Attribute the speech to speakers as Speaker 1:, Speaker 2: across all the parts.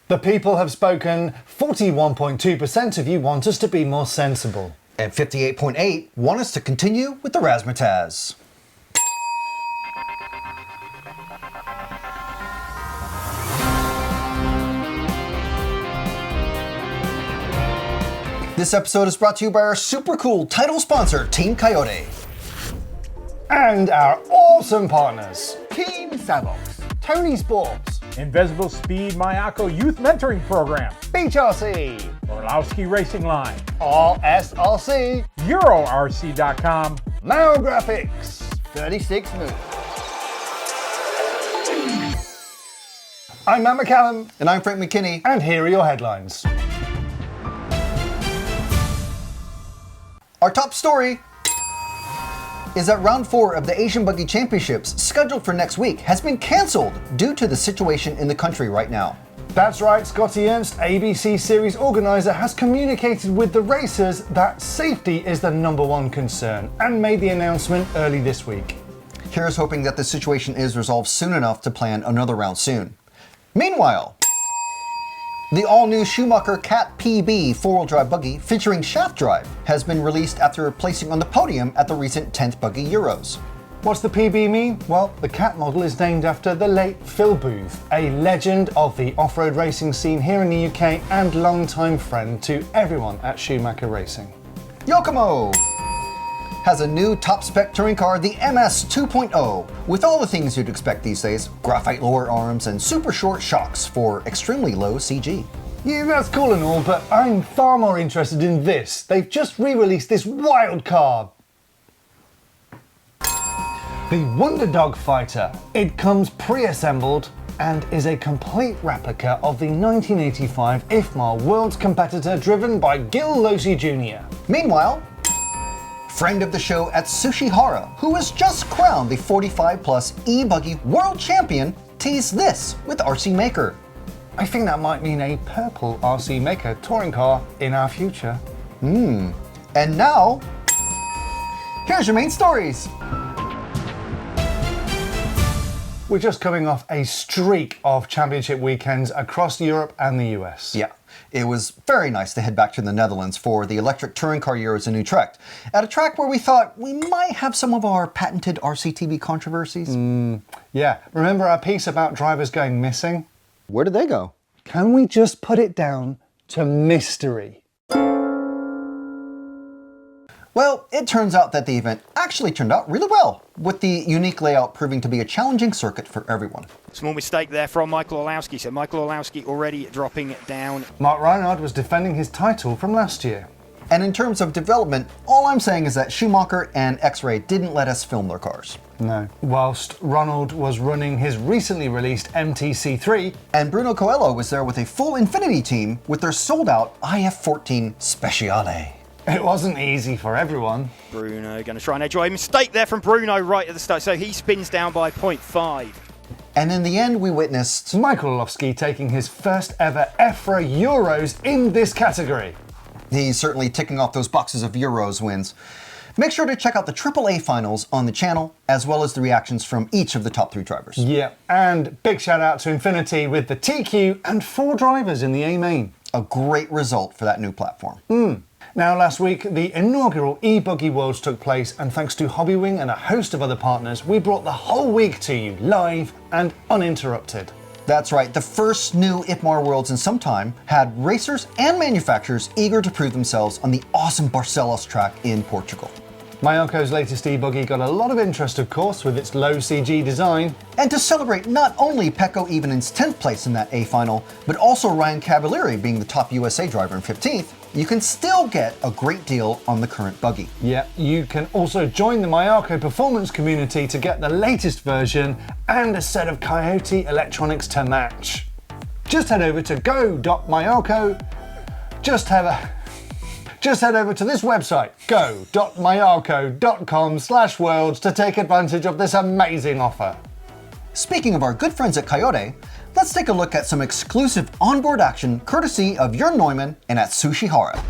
Speaker 1: The people have spoken. 41.2% of you want us to be more sensible.
Speaker 2: And 58.8% want us to continue with the razzmatazz. This episode is brought to you by our super cool title sponsor, Team Cayote.
Speaker 1: And our awesome partners.
Speaker 3: Team Savox, Tonisport,
Speaker 4: Invisible Speed Mayako Youth Mentoring Program,
Speaker 3: RC,
Speaker 4: Orlowski Racing Line,
Speaker 3: rsrc,
Speaker 4: EuroRC.com,
Speaker 3: Now Graphics, 36 Moves.
Speaker 1: I'm Matt McCallum.
Speaker 2: And I'm Frank McKinney.
Speaker 1: And here are your headlines.
Speaker 2: Our top story is that round 4 of the Asian Buggy Championships, scheduled for next week, has been cancelled due to the situation in the country right now.
Speaker 1: That's right, Scotty Ernst, ABC series organiser, has communicated with the racers that safety is the #1 concern and made the announcement early this week.
Speaker 2: Here's hoping that the situation is resolved soon enough to plan another round soon. Meanwhile, the all-new Schumacher Cat PB four-wheel drive buggy featuring shaft drive has been released after placing on the podium at the recent 10th Buggy Euros.
Speaker 1: What's the PB mean? Well, the Cat model is named after the late Phil Booth, a legend of the off-road racing scene here in the UK and longtime friend to everyone at Schumacher Racing.
Speaker 2: Yokomo has a new top-spec touring car, the MS 2.0, with all the things you'd expect these days: graphite lower arms and super short shocks for extremely low CG.
Speaker 1: Yeah, that's cool and all, but I'm far more interested in this. They've just re-released this wild car. The Wonder Dog Fighter. It comes pre-assembled and is a complete replica of the 1985 IFMAR World's competitor driven by Gil Losi Jr.
Speaker 2: Meanwhile, friend of the show at Sushi Hara, who was just crowned the 45+ E Buggy World Champion, teased this with RC Maker.
Speaker 1: I think that might mean a purple RC Maker touring car in our future.
Speaker 2: And now, here's your main stories.
Speaker 1: We're just coming off a streak of championship weekends across Europe and the US.
Speaker 2: Yeah, it was very nice to head back to the Netherlands for the electric touring car Euros in Utrecht, at a track where we thought we might have some of our patented RCTV controversies.
Speaker 1: Yeah, remember our piece about drivers going missing?
Speaker 2: Where did they go?
Speaker 1: Can we just put it down to mystery?
Speaker 2: Well, it turns out that the event actually turned out really well, with the unique layout proving to be a challenging circuit for everyone.
Speaker 5: Small mistake there from Michael Orlowski, so Michael Orlowski already dropping down.
Speaker 1: Mark Reinhardt was defending his title from last year.
Speaker 2: And in terms of development, all I'm saying is that Schumacher and X-Ray didn't let us film their cars.
Speaker 1: No. Whilst Ronald was running his recently released MTC3,
Speaker 2: and Bruno Coelho was there with a full Infinity team with their sold-out IF14 Speciale.
Speaker 1: it wasn't easy for everyone.
Speaker 5: Bruno going to try and edgeway. Mistake there from Bruno right at the start, so he spins down by 0.5.
Speaker 2: And in the end, we witnessed
Speaker 1: Michael Orlowski taking his first ever EFRA Euros in this category.
Speaker 2: He's certainly ticking off those boxes of Euros wins. Make sure to check out the AAA finals on the channel, as well as the reactions from each of the top 3 drivers.
Speaker 1: Yeah, and big shout out to Infinity with the TQ and 4 drivers in the A main.
Speaker 2: A great result for that new platform.
Speaker 1: Now, last week, the inaugural E Buggy Worlds took place, and thanks to Hobbywing and a host of other partners, we brought the whole week to you live and uninterrupted.
Speaker 2: That's right, the first new IFMAR Worlds in some time had racers and manufacturers eager to prove themselves on the awesome Barcelos track in Portugal.
Speaker 1: Mayako's latest E-Buggy got a lot of interest, of course, with its low CG design.
Speaker 2: And to celebrate not only Pecco Evenen's 10th place in that A final, but also Ryan Cavalieri being the top USA driver in 15th, you can still get a great deal on the current buggy.
Speaker 1: Yeah, you can also join the Mayako performance community to get the latest version and a set of Cayote electronics to match. Just head over to go.mayako. Just head over to this website, go.mayako.com/worlds, to take advantage of this amazing offer.
Speaker 2: Speaking of our good friends at Cayote, let's take a look at some exclusive onboard action courtesy of Jörn Neumann and at Sushi Hara.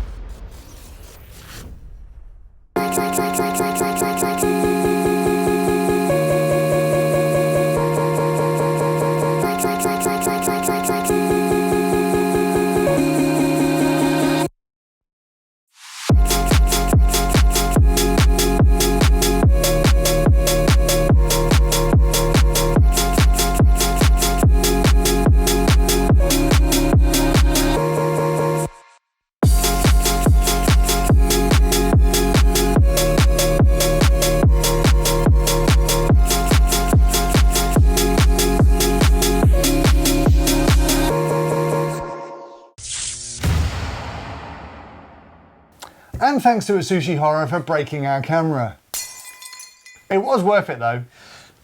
Speaker 1: And thanks to Atsushi Hara for breaking our camera. It was worth it though.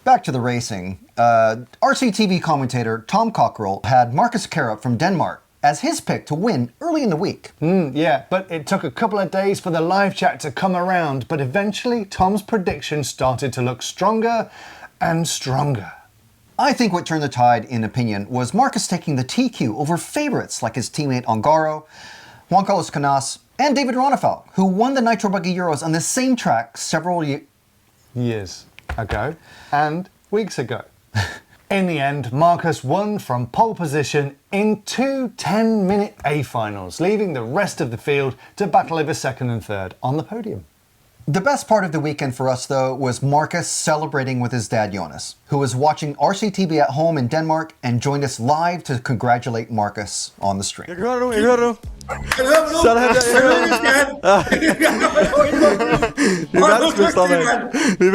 Speaker 2: Back to the racing. RCTV commentator Tom Cockrell had Marcus Hara from Denmark as his pick to win early in the week.
Speaker 1: Yeah, but it took a couple of days for the live chat to come around, but eventually Tom's prediction started to look stronger and stronger.
Speaker 2: I think what turned the tide in opinion was Marcus taking the TQ over favorites like his teammate Ongaro, Juan Carlos Canas, and David Ronefal, who won the Nitro Buggy Euros on the same track several
Speaker 1: years ago and weeks ago. In the end, Marcus won from pole position in 2 10-minute A finals, leaving the rest of the field to battle over second and third on the podium.
Speaker 2: The best part of the weekend for us, though, was Marcus celebrating with his dad, Jonas, who was watching RCTV at home in Denmark and joined us live to congratulate Marcus on the stream.
Speaker 6: Jeg hører du. Sådan der, jeg hører du. Vi er verdensmester, mand. Vi er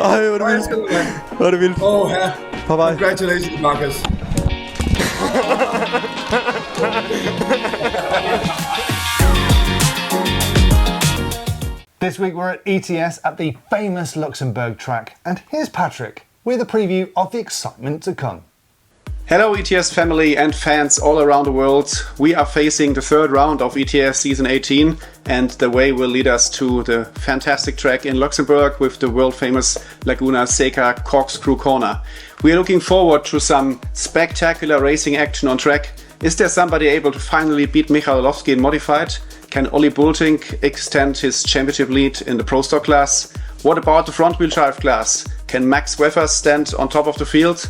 Speaker 6: Ej, hvor er det vildt. Hvor er det vildt.
Speaker 7: Oh, yeah.
Speaker 6: Bye-bye.
Speaker 7: Congratulations, Marcus.
Speaker 1: This week we're at ETS at the famous Luxembourg track, and here's Patrick with a preview of the excitement to come.
Speaker 8: Hello ETS family and fans all around the world. We are facing the third round of ETS Season 18, and the way will lead us to the fantastic track in Luxembourg with the world famous Laguna Seca Corkscrew Corner. We are looking forward to some spectacular racing action on track. Is there somebody able to finally beat Orlowski in Modified? Can Ollie Bultink extend his championship lead in the Pro Stock class? What about the front wheel drive class? Can Max Weffer stand on top of the field?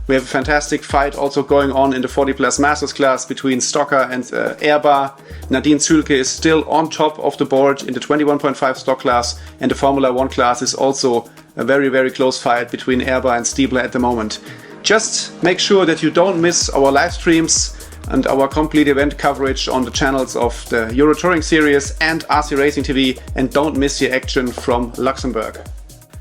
Speaker 8: We have a fantastic fight also going on in the 40 plus Masters class between Stocker and Airbar. Nadine Zülke is still on top of the board in the 21.5 stock class, and the Formula 1 class is also a very, very close fight between Airbar and Stiebler at the moment. Just make sure that you don't miss our live streams and our complete event coverage on the channels of the Euro Touring Series and RC Racing TV, and don't miss the action from Luxembourg.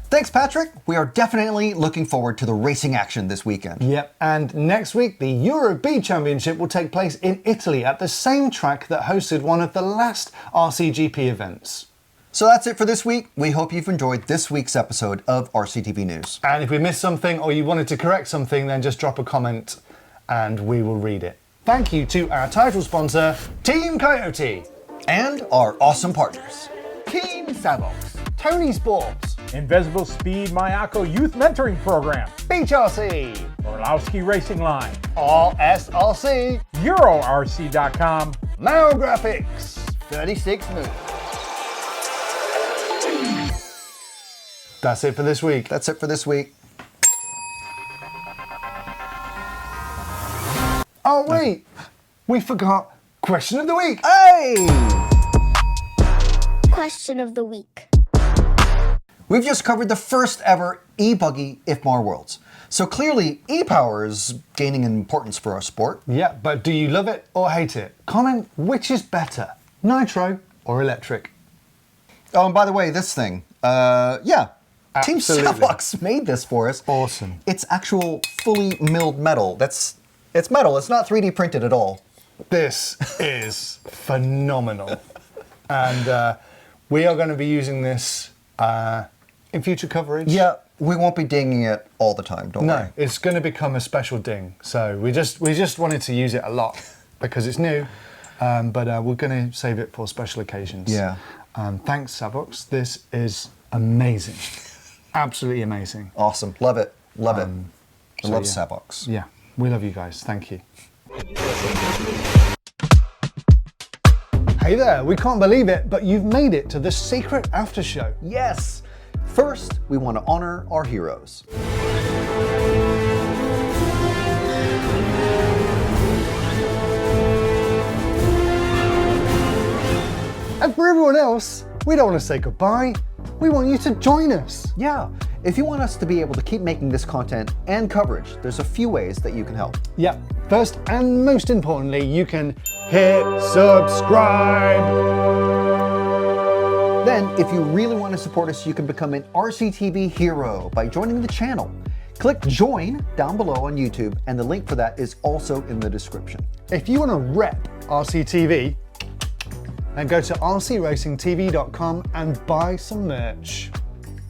Speaker 2: Thanks, Patrick. We are definitely looking forward to the racing action this weekend.
Speaker 1: Yep, and next week the Euro B Championship will take place in Italy at the same track that hosted one of the last RCGP events.
Speaker 2: So that's it for this week. We hope you've enjoyed this week's episode of RCTV News.
Speaker 1: And if we missed something or you wanted to correct something, then just drop a comment and we will read it. Thank you to our title sponsor, Team Cayote.
Speaker 2: And our awesome partners.
Speaker 3: Team Savox, Tonisport,
Speaker 4: Invisible Speed Mayako Youth Mentoring Program,
Speaker 3: RC,
Speaker 4: Orlowski Racing Line,
Speaker 3: rsrc,
Speaker 4: EuroRC.com,
Speaker 3: Now Graphics, 36 moves.
Speaker 1: That's it for this week.
Speaker 2: That's it for this week.
Speaker 1: Oh wait, we forgot question of the week.
Speaker 2: Hey!
Speaker 9: Question of the week.
Speaker 2: We've just covered the first ever E Buggy IFMAR Worlds. So clearly E-Power is gaining in importance for our sport.
Speaker 1: Yeah, but do you love it or hate it? Comment which is better, nitro or electric.
Speaker 2: Oh, and by the way, this thing, yeah. Team
Speaker 1: Absolutely.
Speaker 2: Savox made this for us.
Speaker 1: Awesome.
Speaker 2: It's actual fully milled metal. It's metal, it's not 3D printed at all.
Speaker 1: This is phenomenal. And we are going to be using this in future coverage.
Speaker 2: Yeah, we won't be dinging it all the time, don't worry.
Speaker 1: No, it's going to become a special ding. So we just wanted to use it a lot because it's new, but we're going to save it for special occasions.
Speaker 2: Yeah.
Speaker 1: Thanks, Savox. This is amazing. Absolutely amazing.
Speaker 2: Awesome, love it, love it. I love
Speaker 1: yeah.
Speaker 2: Savox.
Speaker 1: Yeah, we love you guys. Thank you. Hey there, we can't believe it, but you've made it to the secret after show.
Speaker 2: Yes! First, we want to honor our heroes.
Speaker 1: And for everyone else, we don't want to say goodbye. We want you to join us.
Speaker 2: Yeah, if you want us to be able to keep making this content and coverage, there's a few ways that you can help.
Speaker 1: Yeah, first and most importantly, you can hit subscribe.
Speaker 2: Then, if you really want to support us, you can become an RCTV Hero by joining the channel. Click join down below on YouTube, and the link for that is also in the description.
Speaker 1: If you want to rep RCTV, and go to rcracingtv.com and buy some merch.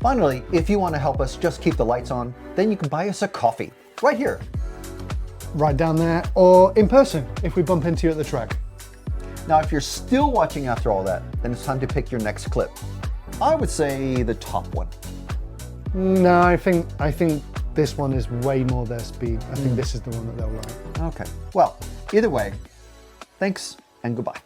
Speaker 2: Finally, if you want to help us just keep the lights on, then you can buy us a coffee right here.
Speaker 1: Right down there, or in person if we bump into you at the track.
Speaker 2: Now, if you're still watching after all that, then it's time to pick your next clip. I would say the top one.
Speaker 1: No, I think this one is way more their speed. I think this is the one that they'll like.
Speaker 2: Okay. Well, either way, thanks and goodbye.